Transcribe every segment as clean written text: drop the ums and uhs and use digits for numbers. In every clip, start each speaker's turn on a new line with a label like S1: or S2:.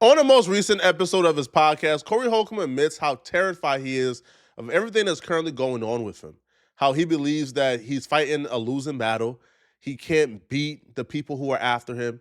S1: On the most recent episode of his podcast, Corey Holcomb admits how terrified he is of everything that's currently going on with him. How he believes that he's fighting a losing battle. He can't beat the people who are after him.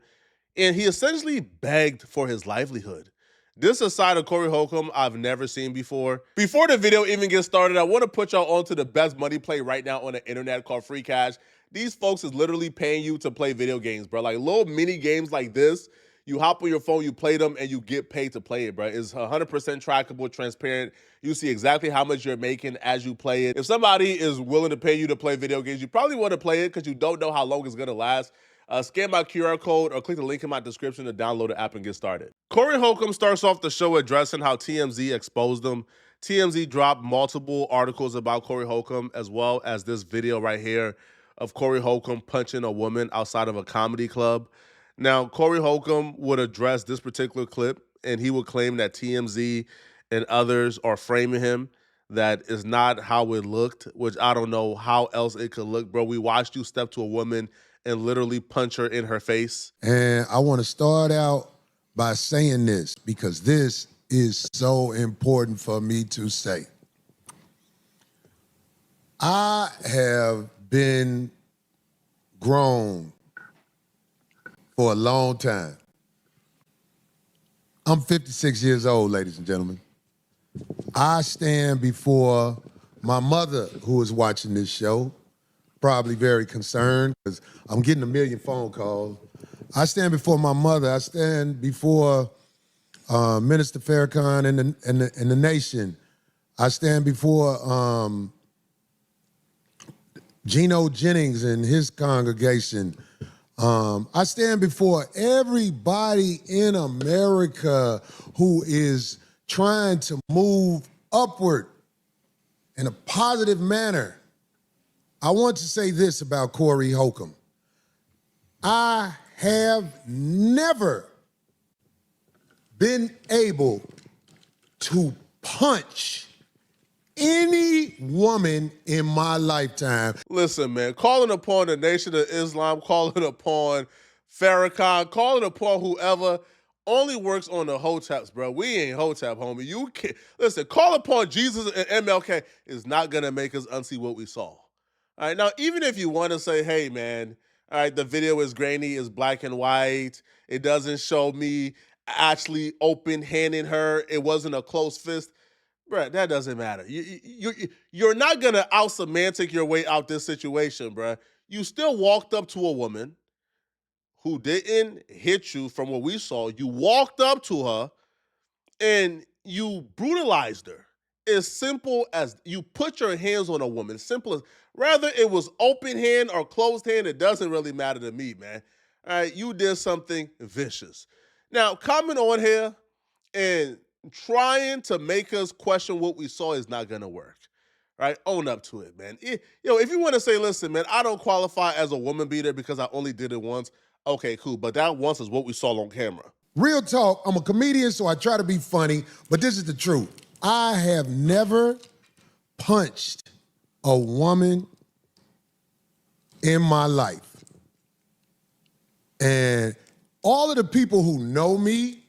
S1: And he essentially begged for his livelihood. This is a side of Corey Holcomb I've never seen before. Before the video even gets started, I want to put y'all onto the best money play right now on the internet called Free Cash. These folks is literally paying you to play video games, bro. Like little mini games like this. You hop on your phone, you play them, and you get paid to play it, bro. It's 100% trackable, transparent. You see exactly how much you're making as you play it. If somebody is willing to pay you to play video games, you probably want to play it because you don't know how long it's going to last. Scan my QR code or click the link in my description to download the app and get started. Corey Holcomb starts off the show addressing how TMZ exposed him. TMZ dropped multiple articles about Corey Holcomb, as well as this video right here of Corey Holcomb punching a woman outside of a comedy club. Now, Corey Holcomb would address this particular clip, and he would claim that TMZ and others are framing him. That is not how it looked, which I don't know how else it could look, bro. We watched you step to a woman and literally punch her in her face.
S2: And I want to start out by saying this because this is so important for me to say. I have been grown for a long time. I'm 56 years old, ladies and gentlemen. I stand before my mother, who is watching this show, probably very concerned because I'm getting a million phone calls. I stand before my mother. I stand before Minister Farrakhan and the nation. I stand before Geno Jennings and his congregation. I stand before everybody in America who is trying to move upward in a positive manner. I want to say this about Corey Holcomb. I have never been able to punch any woman in my lifetime.
S1: Listen, man, calling upon the Nation of Islam, calling upon Farrakhan, calling upon whoever only works on the hoteps, bro. We ain't hotep, homie. You can't. Listen, call upon Jesus and MLK is not going to make us unsee what we saw. All right, now, even if you want to say, hey, man, all right, the video is grainy, it's black and white, it doesn't show me actually open-handing her, it wasn't a close fist, bruh, that doesn't matter. You're not going to out-semantic your way out this situation, bruh. You still walked up to a woman who didn't hit you from what we saw. You walked up to her and you brutalized her. As simple as you put your hands on a woman. Simple as, whether it was open hand or closed hand, it doesn't really matter to me, man. All right, you did something vicious. Now, coming on here and trying to make us question what we saw is not going to work. Right? Own up to it, man. If you want to say, listen, man, I don't qualify as a woman beater because I only did it once. Okay, cool. But that once is what we saw on camera.
S2: Real talk, I'm a comedian, so I try to be funny, but this is the truth. I have never punched a woman in my life. And all of the people who know me,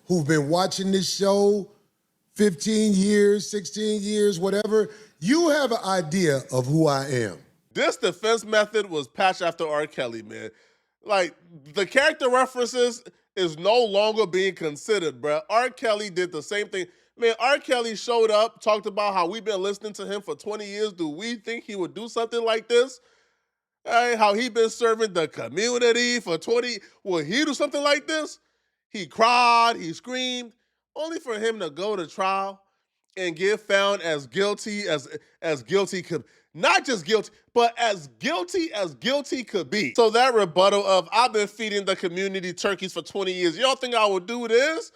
S2: who've been watching this show 15 years, 16 years, whatever, you have an idea of who I am.
S1: This defense method was patched after R. Kelly, man. Like, the character references is no longer being considered, bro. R. Kelly did the same thing. Man, R. Kelly showed up, talked about how we've been listening to him for 20 years. Do we think he would do something like this? Hey, how he been serving the community for 20, will he do something like this? He cried, he screamed, only for him to go to trial and get found as guilty as guilty could. Not just guilty, but as guilty could be. So that rebuttal of, I've been feeding the community turkeys for 20 years. Y'all think I would do this?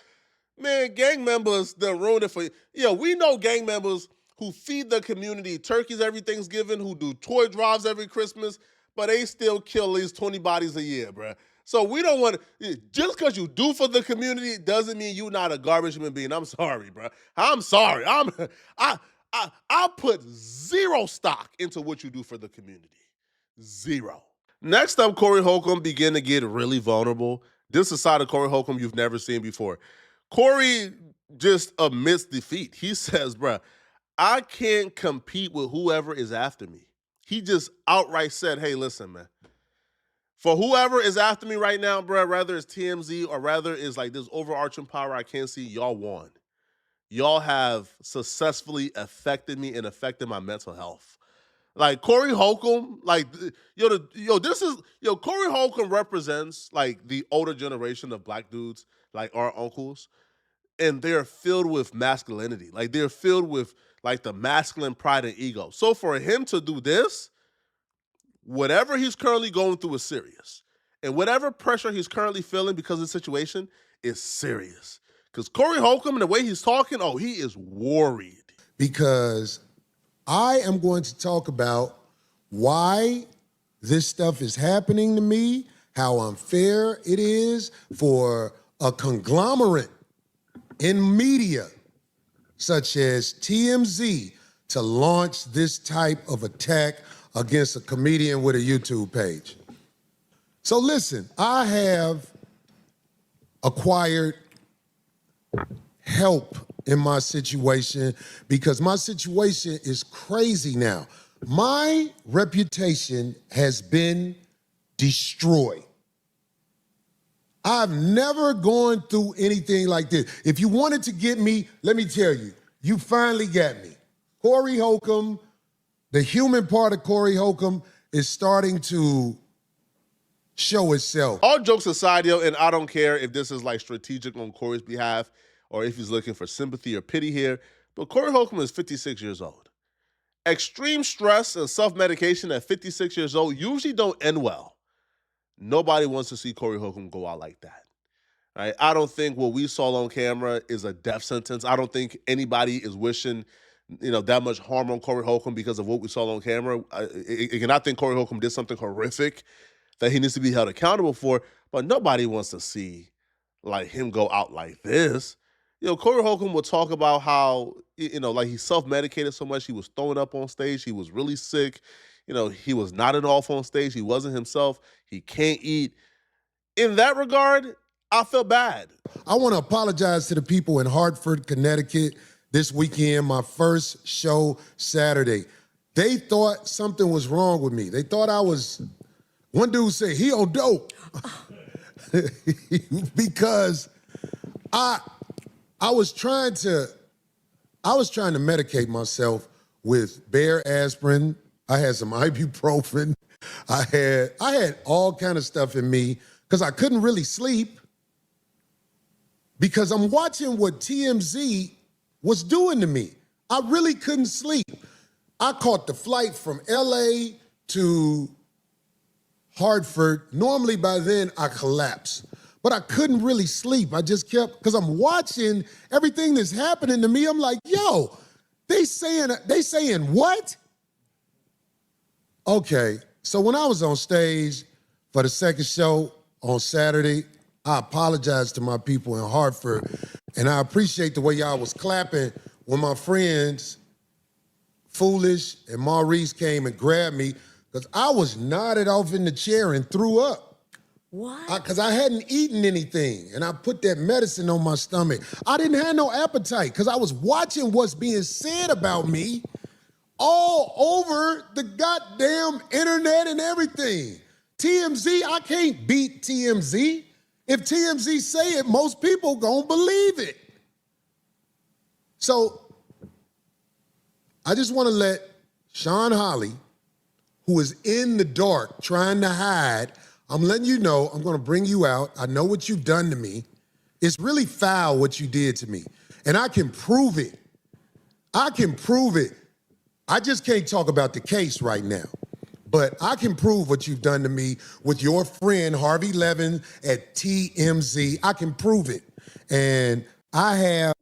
S1: Man, gang members done ruined it for you. Yeah, we know gang members who feed the community turkeys every Thanksgiving, who do toy drives every Christmas, but they still kill at least 20 bodies a year, bruh. So we don't want to, just because you do for the community doesn't mean you're not a garbage human being. I'm sorry, bruh. I'm sorry. I put zero stock into what you do for the community. Zero. Next up, Corey Holcomb began to get really vulnerable. This is a side of Corey Holcomb you've never seen before. Corey just admits defeat. He says, bruh, I can't compete with whoever is after me. He just outright said, hey, listen, man. For whoever is after me right now, bruh, rather it's TMZ or rather is like this overarching power I can't see, y'all won. Y'all have successfully affected me and affected my mental health. Like Corey Holcomb, like Corey Holcomb represents like the older generation of black dudes, like our uncles, and they're filled with masculinity. Like they're filled with like the masculine pride and ego. So for him to do this, whatever he's currently going through is serious. And whatever pressure he's currently feeling because of the situation is serious. Because Corey Holcomb and the way he's talking, oh, he is worried.
S2: Because I am going to talk about why this stuff is happening to me, how unfair it is for a conglomerate in media such as TMZ to launch this type of attack against a comedian with a YouTube page. So listen, I have acquired help in my situation because my situation is crazy now. My reputation has been destroyed. I've never gone through anything like this. If you wanted to get me, let me tell you, you finally got me. Corey Holcomb, the human part of Corey Holcomb is starting to show itself.
S1: All jokes aside, yo, and I don't care if this is like strategic on Corey's behalf or if he's looking for sympathy or pity here, but Corey Holcomb is 56 years old. Extreme stress and self-medication at 56 years old usually don't end well. Nobody wants to see Corey Holcomb go out like that. Right? I don't think what we saw on camera is a death sentence. I don't think anybody is wishing, that much harm on Corey Holcomb because of what we saw on camera. I think Corey Holcomb did something horrific that he needs to be held accountable for, but nobody wants to see like him go out like this. Corey Holcomb will talk about how, like he self-medicated so much, he was throwing up on stage, he was really sick, he was not at all on stage, he wasn't himself, he can't eat. In that regard, I feel bad.
S2: I want to apologize to the people in Hartford, Connecticut this weekend, my first show Saturday. They thought something was wrong with me. They thought one dude said, he on dope. Because I was trying to medicate myself with Bear aspirin. I had some ibuprofen. I had all kind of stuff in me because I couldn't really sleep because I'm watching what TMZ was doing to me. I really couldn't sleep. I caught the flight from LA to Hartford. Normally by then I collapse, but I couldn't really sleep. I just kept, because I'm watching everything that's happening to me. I'm like, yo, they saying what? Okay, so when I was on stage for the second show on Saturday, I apologize to my people in Hartford, and I appreciate the way y'all was clapping when my friends, Foolish and Maurice, came and grabbed me, because I was nodded off in the chair and threw up.
S3: What?
S2: Because I hadn't eaten anything, and I put that medicine on my stomach. I didn't have no appetite, because I was watching what's being said about me all over the goddamn internet and everything. TMZ, I can't beat TMZ. If TMZ say it, most people gonna believe it. So I just wanna let Sean Holly, who is in the dark trying to hide, I'm letting you know, I'm gonna bring you out. I know what you've done to me. It's really foul what you did to me. And I can prove it. I can prove it. I just can't talk about the case right now. But I can prove what you've done to me with your friend Harvey Levin at TMZ. I can prove it. And I have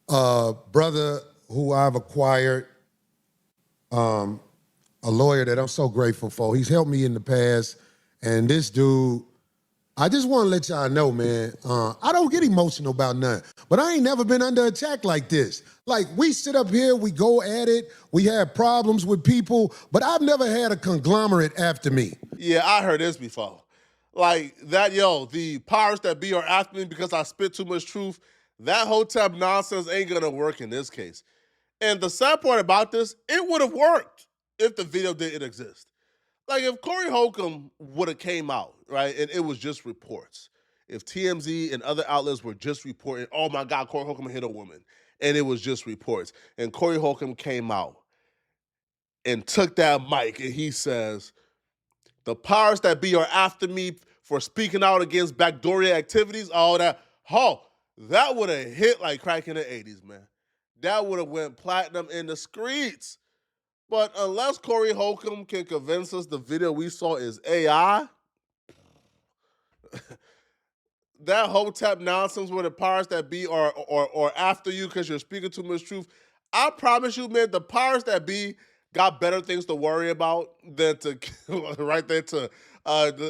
S2: a brother who I've acquired, a lawyer that I'm so grateful for. He's helped me in the past. And this dude, I just want to let y'all know, man, I don't get emotional about nothing, but I ain't never been under attack like this. Like, we sit up here, we go at it, we have problems with people, but I've never had a conglomerate after me.
S1: Yeah, I heard this before. Like that, yo, the powers that be are after me because I spit too much truth. That Hotep nonsense ain't gonna work in this case. And the sad part about this, it would have worked if the video didn't exist. Like if Corey Holcomb would have came out, right, and it was just reports. If TMZ and other outlets were just reporting, oh my God, Corey Holcomb hit a woman, and it was just reports, and Corey Holcomb came out and took that mic and he says, the powers that be are after me for speaking out against backdooria activities, all that. Oh, that would have hit like crack in the 80s, man. That would have went platinum in the streets. But unless Corey Holcomb can convince us the video we saw is AI, that Hotep nonsense where the powers that be are after you because you're speaking too much truth, I promise you, man, the powers that be got better things to worry about than to right there to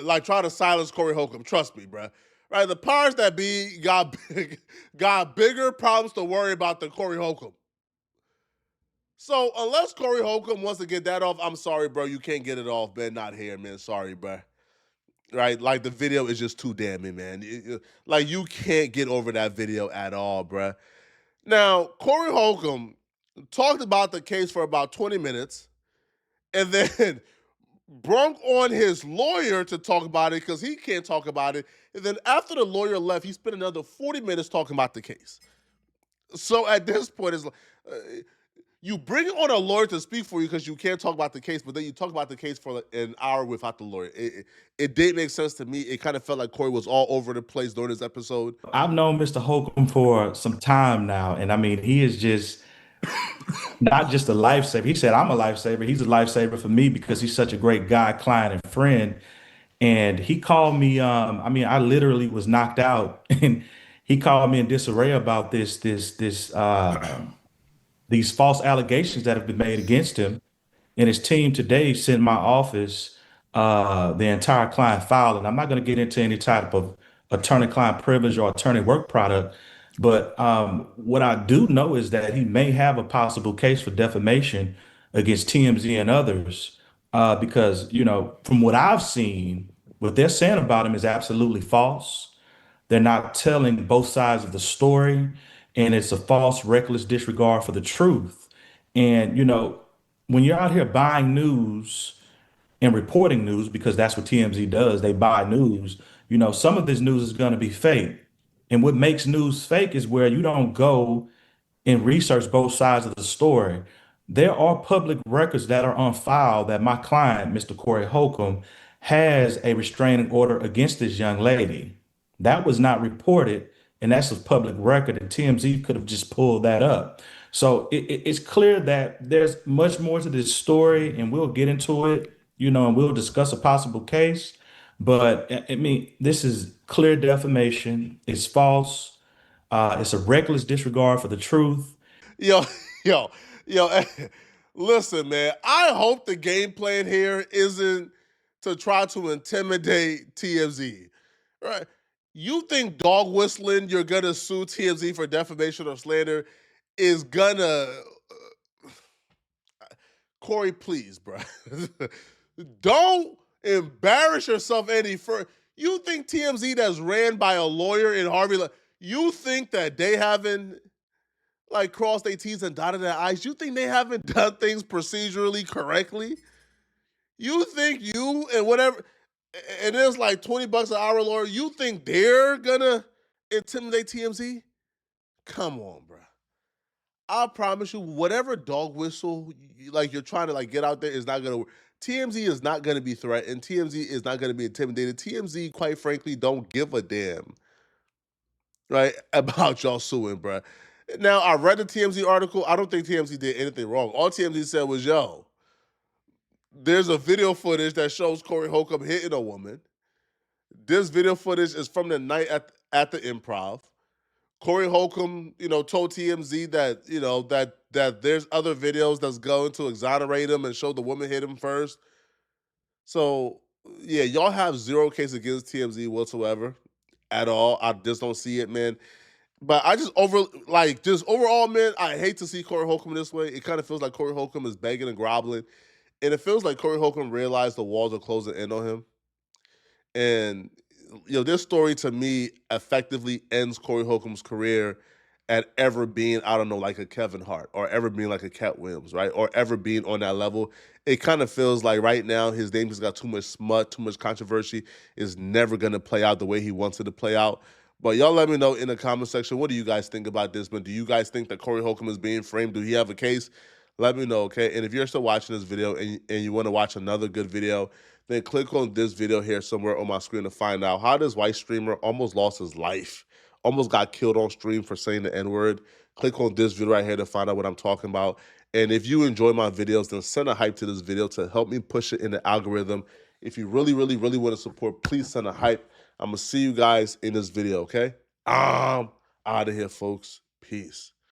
S1: like try to silence Corey Holcomb. Trust me, bruh. Right, the powers that be got bigger problems to worry about than Corey Holcomb. So unless Corey Holcomb wants to get that off, I'm sorry, bro. You can't get it off, man. Not here, man. Sorry, bro. Right? Like the video is just too damning, man. Like you can't get over that video at all, bro. Now, Corey Holcomb talked about the case for about 20 minutes and then brunk on his lawyer to talk about it because he can't talk about it. And then after the lawyer left, he spent another 40 minutes talking about the case. So at this point, it's like, you bring on a lawyer to speak for you because you can't talk about the case, but then you talk about the case for like an hour without the lawyer. It didn't make sense to me. It kind of felt like Corey was all over the place during this episode.
S3: I've known Mr. Holcomb for some time now, and I mean, he is just not just a lifesaver. He said, I'm a lifesaver. He's a lifesaver for me because he's such a great guy, client, and friend. And he called me, I mean, I literally was knocked out, and he called me in disarray about these false allegations that have been made against him. And his team today sent my office the entire client file. And I'm not going to get into any type of attorney-client privilege or attorney work product. But what I do know is that he may have a possible case for defamation against TMZ and others because, you know, from what I've seen, what they're saying about him is absolutely false. They're not telling both sides of the story, and it's a false, reckless disregard for the truth. And, you know, when you're out here buying news and reporting news, because that's what TMZ does, they buy news, you know, some of this news is going to be fake. And what makes news fake is where you don't go and research both sides of the story. There are public records that are on file that my client, Mr. Corey Holcomb, has a restraining order against this young lady. That was not reported, and that's a public record, and TMZ could have just pulled that up. So it's clear that there's much more to this story, and we'll get into it, you know, and we'll discuss a possible case. But I mean, this is clear defamation. It's false. It's a reckless disregard for the truth.
S1: Yo, yo, yo, listen, man. I hope the game plan here isn't to try to intimidate TMZ. Right? You think dog whistling you're gonna sue TMZ for defamation or slander is gonna Corey, please, bro. Don't embarrass yourself any further. You think TMZ that's ran by a lawyer in Harvey, you think that they haven't like crossed their T's and dotted their I's? You think they haven't done things procedurally correctly? You think you and whatever, and it's like $20 an hour lawyer, you think they're gonna intimidate TMZ? Come on, bro. I promise you, whatever dog whistle like you're trying to like get out there is not gonna work. TMZ is not gonna be threatened. TMZ is not gonna be intimidated. TMZ, quite frankly, don't give a damn, right, about y'all suing, bro. Now, I read the TMZ article. I don't think TMZ did anything wrong. All TMZ said was, yo, there's a video footage that shows Corey Holcomb hitting a woman. This video footage is from the night at the Improv. Corey Holcomb, you know, told TMZ that, you know, that there's other videos that's going to exonerate him and show the woman hit him first. So, yeah, y'all have zero case against TMZ whatsoever at all. I just don't see it, man. But I just just overall, man, I hate to see Corey Holcomb this way. It kind of feels like Corey Holcomb is begging and groveling. And it feels like Corey Holcomb realized the walls are closing in on him. And this story to me effectively ends Corey Holcomb's career at ever being, I don't know, like a Kevin Hart or ever being like a Cat Williams, right? Or ever being on that level. It kind of feels like right now his name has got too much smut, too much controversy, is never going to play out the way he wants it to play out. But y'all let me know in the comment section, what do you guys think about this? But do you guys think that Corey Holcomb is being framed? Do he have a case? Let me know, okay? And if you're still watching this video and you want to watch another good video, then click on this video here somewhere on my screen to find out how this white streamer almost lost his life, almost got killed on stream for saying the N-word. Click on this video right here to find out what I'm talking about. And if you enjoy my videos, then send a hype to this video to help me push it in the algorithm. If you really, really, really want to support, please send a hype. I'm going to see you guys in this video, okay? I'm out of here, folks. Peace.